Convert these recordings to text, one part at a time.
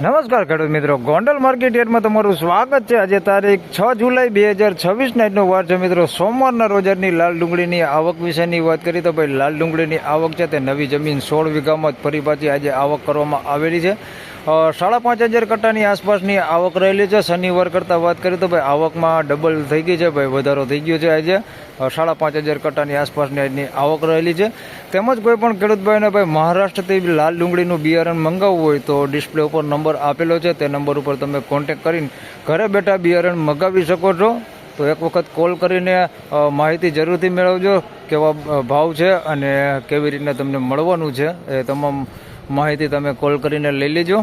નમસ્કાર ખેડૂત મિત્રો, ગોંડલ માર્કેટ યાર્ડમાં તમારું સ્વાગત છે। આજે તારીખ 6 જુલાઈ 2026 નાઇટનો વાર છે મિત્રો, સોમવારના રોજની લાલ ડુંગળીની આવક વિશેની વાત કરી તો ભાઈ લાલ ડુંગળીની આવક છે તે નવી જમીન 16 વીઘામાં ફરી પાછી આજે આવક કરવામાં આવેલી છે। 5,500 કટ્ટાની આસપાસની આવક રહેલી છે। શનિવાર કરતાં વાત કરીએ તો ભાઈ આવકમાં ડબલ થઈ ગઈ છે, ભાઈ વધારો થઈ ગયો છે। આજે 5,500 કટ્ટાની આસપાસની આજની આવક રહેલી છે। તેમજ કોઈ પણ ખેડૂત ભાઈને ભાઈ મહારાષ્ટ્રથી લાલ ડુંગળીનું બિયારણ મંગાવવું હોય તો ડિસ્પ્લે ઉપર નંબર આપેલો છે, તે નંબર ઉપર તમે કોન્ટેક કરીને ઘરે બેઠા બિયારણ મંગાવી શકો છો। તો એક વખત કોલ કરીને માહિતી જરૂરથી મેળવજો, કેવા ભાવ છે અને કેવી રીતના તમને મળવાનું છે એ તમામ માહિતી તમે કોલ કરીને લઈ લેજો।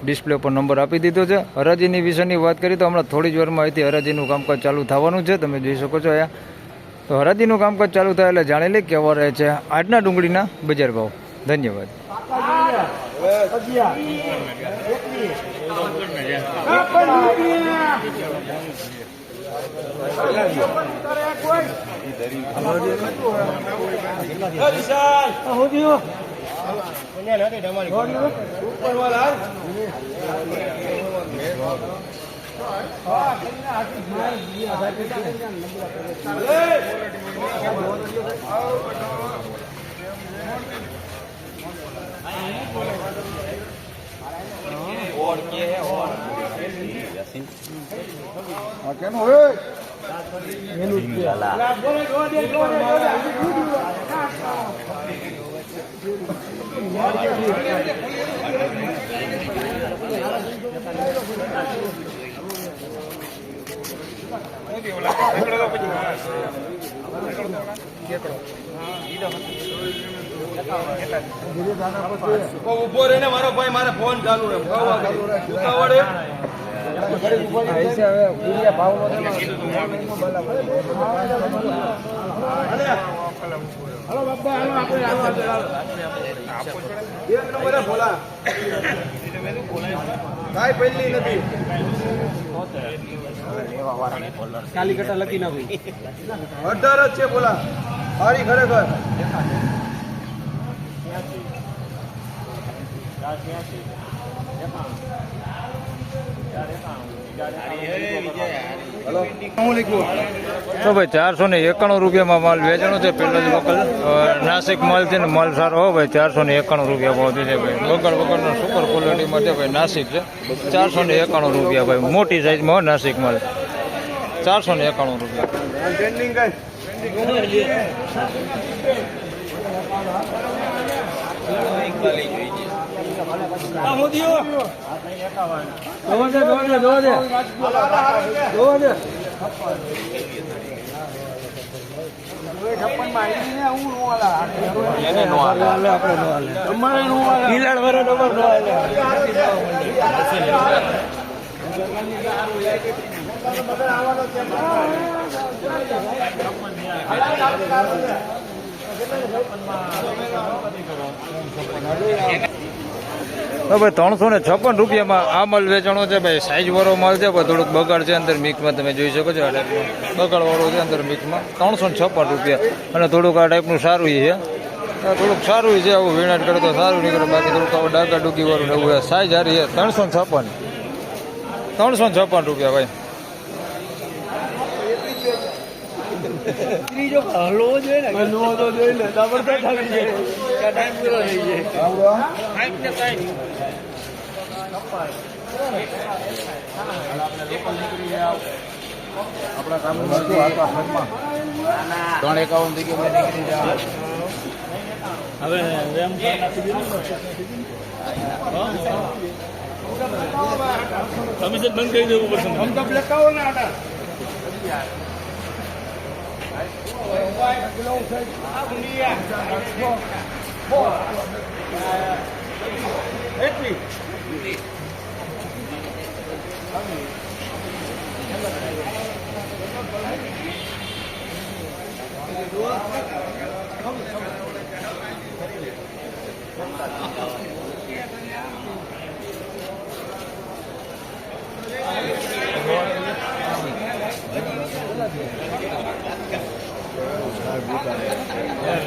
ડિસ્પ્લે ઉપર નંબર આપી દીધો છે। હરાજીની વિશેની વાત કરીએ તો હમણાં થોડી જ વારમાં અહીંથી હરાજીનું કામકાજ ચાલુ થવાનું છે, તમે જોઈ શકો છો અહીંયા। તો હરાજીનું કામકાજ ચાલુ થાય એટલે જાણી લે કેવા રહે છે આજના ડુંગળીના બજાર ભાવ। ધન્યવાદ। ઉભો રહીને મારો ભાઈ, મારે ફોન ચાલુ છે। કાલી કટા લખી નાખી 18 જ છે બોલા સારી ખરેખર। તો ભાઈ 491 રૂપિયામાં માલ વેચાણો છે। પહેલો જ વખત નાસિક માલ છે ને માલ સારો હો ભાઈ, 491 રૂપિયા ભાવ છે ભાઈ। વગર વગરનો સુપર ક્વોલિટીમાં છે ભાઈ, નાસિક છે 491 રૂપિયા ભાઈ, મોટી સાઈઝમાં નાસિક માલ 491 રૂપિયા। તો ભાઈ 356 રૂપિયામાં આ માલ વેચાણો છે ભાઈ। સાઈઝ વાળો માલ છે ભાઈ, થોડુંક બગાડ છે અંદર મિક્સમાં, તમે જોઈ શકો છો આ ટાઈપનું બગાડ વાળો છે અંદર મિક્સમાં 356 રૂપિયા। અને થોડુંક આ ટાઈપનું સારું છે, થોડુંક સારું છે, આવું વીણાટ કરે તો સારું નીકળે, બાકી થોડુંક આવું ડાકા ડૂકી વાળું એવું છે। સાઈઝ સારી છે 356 રૂપિયા ભાઈ। ત્રીજો હલવો જોઈએ ને, હલવો તો જોઈ લે, જબરદસ્ત આવી જાય, ટાઈમ પૂરો થઈ જાય। આપણા કામ 351 થઈ ગયો નીકળી જાય હવે રેમ કમિશન બંધ કરી દેવું પડશે। હમ તો લખાવો ને આટા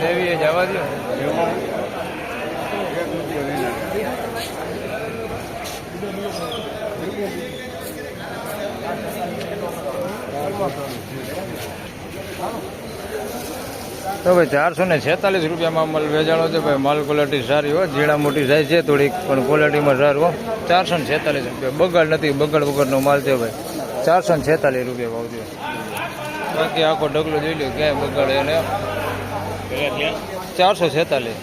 લેવી જવા દો. તો ભાઈ 446 રૂપિયામાં માલ વેચાણો છે ભાઈ. માલ ક્વોલિટી સારી હોય, ઝીણા મોટી સાઈઝ છે થોડીક, પણ ક્વોલિટીમાં સારું હો. 446 રૂપિયા, બગાડ નથી, બગાડ વગરનો માલ છે ભાઈ. 446 રૂપિયા ભાવ છે. બાકી આખો ઢગલો જોઈ લો ક્યાંય બગાડે અને 446.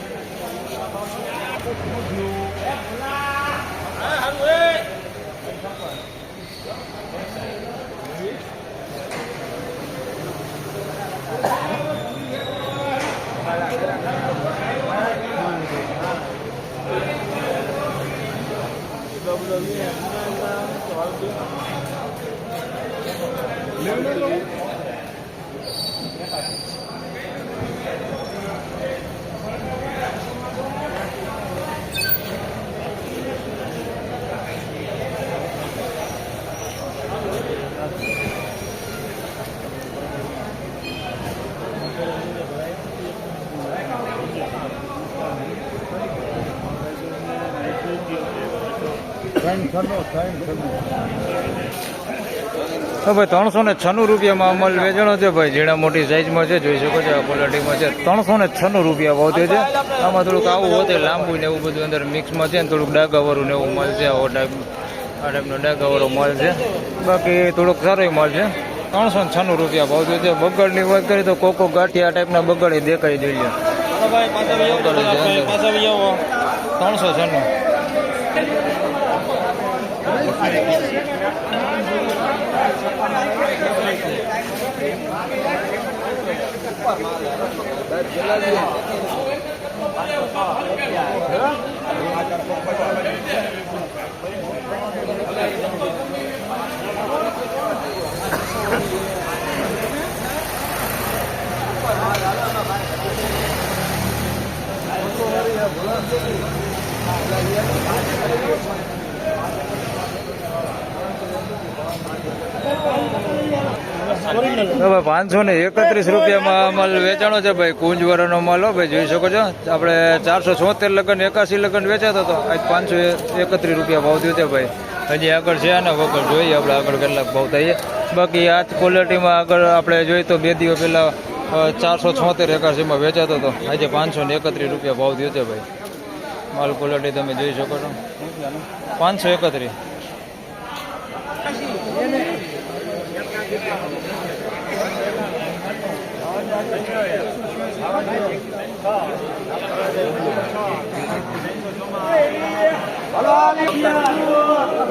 તો ભાઈ 396 રૂપિયામાં અમલ વેચાણો છે ભાઈ. ઝીણા મોટી સાઈઝમાં છે, જોઈ શકો છો આ ક્વોલિટીમાં છે. 396 રૂપિયા ભાવ છે. આમાં થોડુંક આવું હોતે લાંબુ ને એવું બધું અંદર મિક્સમાં છે ને થોડુંક ડાગાવાળું ને એવું માલ છે. આ ટાઈપનો ડાગાવાળો માલ છે. બાકી થોડોક સારો માલ છે. 396 રૂપિયા ભાવ છે. બગડની વાત કરીએ તો કોકો ગાંઠિયા આ ટાઈપના બગડે દેખાઈ જોઈએ. 396. હવે 531 રૂપિયામાં માલ વેચાણો છે ભાઈ. કુંજવાળાનો માલ હો ભાઈ, જોઈ શકો છો. આપણે 476 લગન 81 લગન વેચાતો હતો, આજ 531 રૂપિયા ભાવ થયો છે ભાઈ. હજી આગળ છે ને વગર જોઈએ આપણે આગળ કેટલાક ભાવ થઈએ. બાકી આ ક્વોલિટીમાં આગળ આપણે જોઈએ તો 2 દિવસ પહેલાં 476 81માં વેચાતો હતો, આજે 531 રૂપિયા ભાવ થયો છે ભાઈ. માલ ક્વોલિટી તમે જોઈ શકો છો. 531.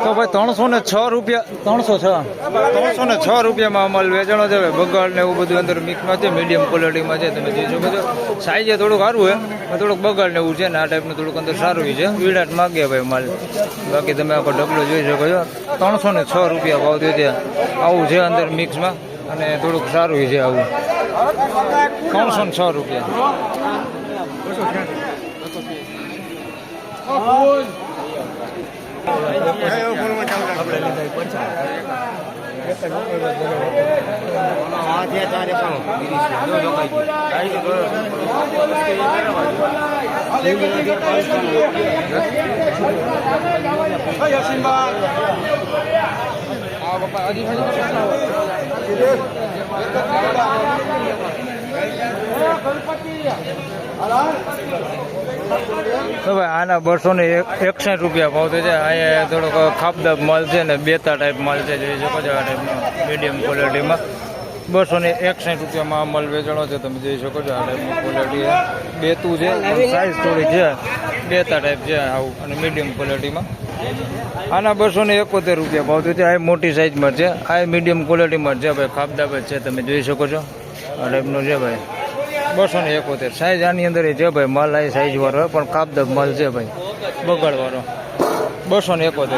તો ભાઈ 306 રૂપિયા, 306 રૂપિયામાં માલ વેચાણો છે. બગાડ ને એવું બધું અંદર મિક્સમાં છે, મીડિયમ ક્વોલિટીમાં છે. તમે જોઈ શકો છો. સાઈઝ થોડુંક સારું હોય, થોડુંક બગાડ ને એવું છે ને આ ટાઈપનું થોડુંક અંદર સારું છે. વિરાટ માગે ભાઈ માલ. બાકી તમે આખો ઢગલો જોઈ શકો છો. 306 રૂપિયા ભાવ થયો છે. આવું છે અંદર મિક્સમાં અને થોડુંક સારું છે આવું. 306 રૂપિયા. તો ભાઈ આના 261 રૂપિયા ભાવ છે. અહીંયા થોડોક ખાપદાબ માલ છે ને બેતા ટાઈપ માલ છે, જોઈ શકો છો. આ ટાઈપનો મીડિયમ ક્વોલિટીમાં 261 રૂપિયામાં માલ વેચાણો છે. તમે જોઈ શકો છો. આ ટાઈપની ક્વોલિટી બેતું છે, સાઈઝ થોડી છે, બેતા ટાઈપ છે આવું, અને મીડિયમ ક્વોલિટીમાં. આના 271 રૂપિયા ભાવ છે. આ મોટી સાઈઝમાં છે, આ મીડિયમ ક્વોલિટીમાં છે ભાઈ. ખાપદાબ જ છે, તમે જોઈ શકો છો. આ ટાઈપનો છે ભાઈ. 271 સાઈઝ આની અંદર છે ભાઈ. માલ આ સાઈઝ વાળો હોય પણ કાપદાબ માલ છે ભાઈ, બગાડ વાળો. 271.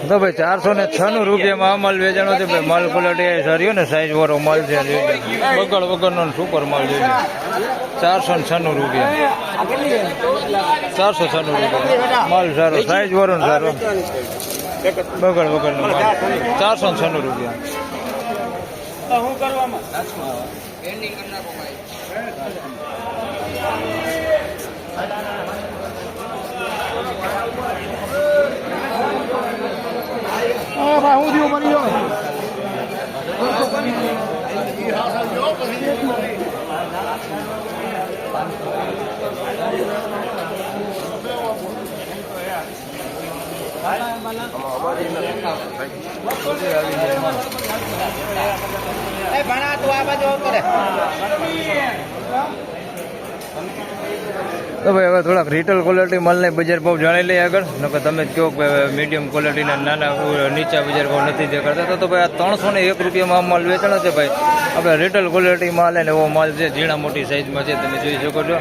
તો ભાઈ 496 રૂપિયામાં આ માલ વેચાણો છે ભાઈ. માલ ક્વોલિટી સારી હોય ને, સાઈઝ વાળો માલ છે. બગડ વગરનો સુપર માલ છે. 496 રૂપિયા. 496 રૂપિયા માલ સારો, સાઈઝ વાળો ને સારો, બગડ વગરનો માલ. 496 રૂપિયા. શું કરવામાં હું થયું મળી ભણા તું આ બાજુ કરે તો ભાઈ હવે થોડાક રિટેલ ક્વોલિટી માલને બજાર ભાવ જાણી લઈએ આગળ નકર તમે જ કહો કે મીડિયમ ક્વોલિટીના નાના નીચા બજાર ભાવ નથી દેખાડતા તો ભાઈ આ 301 રૂપિયામાં માલ વેચાણો છે ભાઈ. આપણે રિટેલ ક્વોલિટી માલ ને એવો માલ છે, ઝીણા મોટી સાઇઝમાં છે, તમે જોઈ શકો છો.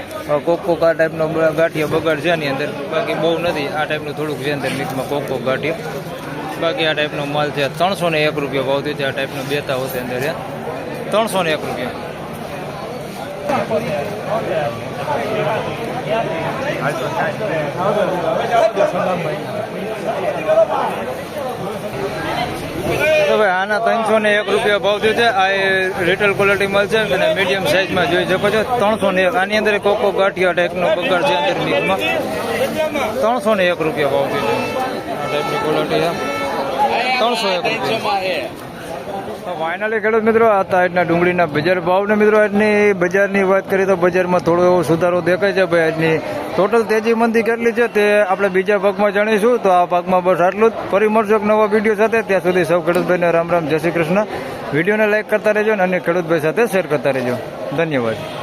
કોક આ ટાઈપનો ગાંઠિયા બગાડ છે આની અંદર, બાકી બહુ નથી. આ ટાઈપનું થોડુંક છે અંદર મિક્સમાં કોક ગાંઠિયા, બાકી આ ટાઈપનો માલ છે 301 રૂપિયા ભાવ થયો છે. આ ટાઈપનો બેતા હોતે અંદર છે 301 રૂપિયા. તો ભાઈ આના 301 રૂપિયા ભાવ થયો છે. આ રિટેલ ક્વોલિટી માલ છે અને મીડિયમ સાઇઝમાં જોઈ શકો છો 301. આની અંદર કોકો ગાંઠિયા ટાઈપનો બગાડ છે અંદર મિક્સમાં 301 રૂપિયા ભાવ થયો છે. આ ટાઈપની ક્વોલિટી છે 301 રૂપિયા. ફાઇનલી ખેડૂત મિત્રો આ આજના ડુંગળીના બજાર ભાવને મિત્રો આજની બજારની વાત કરીએ તો બજારમાં થોડો એવો સુધારો દેખાય છે. ભાઈ આજની ટોટલ તેજી મંદી કેટલી છે તે આપણે બીજા ભાગમાં જાણીશું. તો આ ભાગમાં બસ આટલું જ. ફરી મળશું એક નવા વિડીયો સાથે. ત્યાં સુધી સૌ ખેડૂતભાઈને રામ રામ, જય શ્રી કૃષ્ણ. વિડીયોને લાઈક કરતા રહેજો અને ખેડૂતભાઈ સાથે શેર કરતા રહેજો. ધન્યવાદ.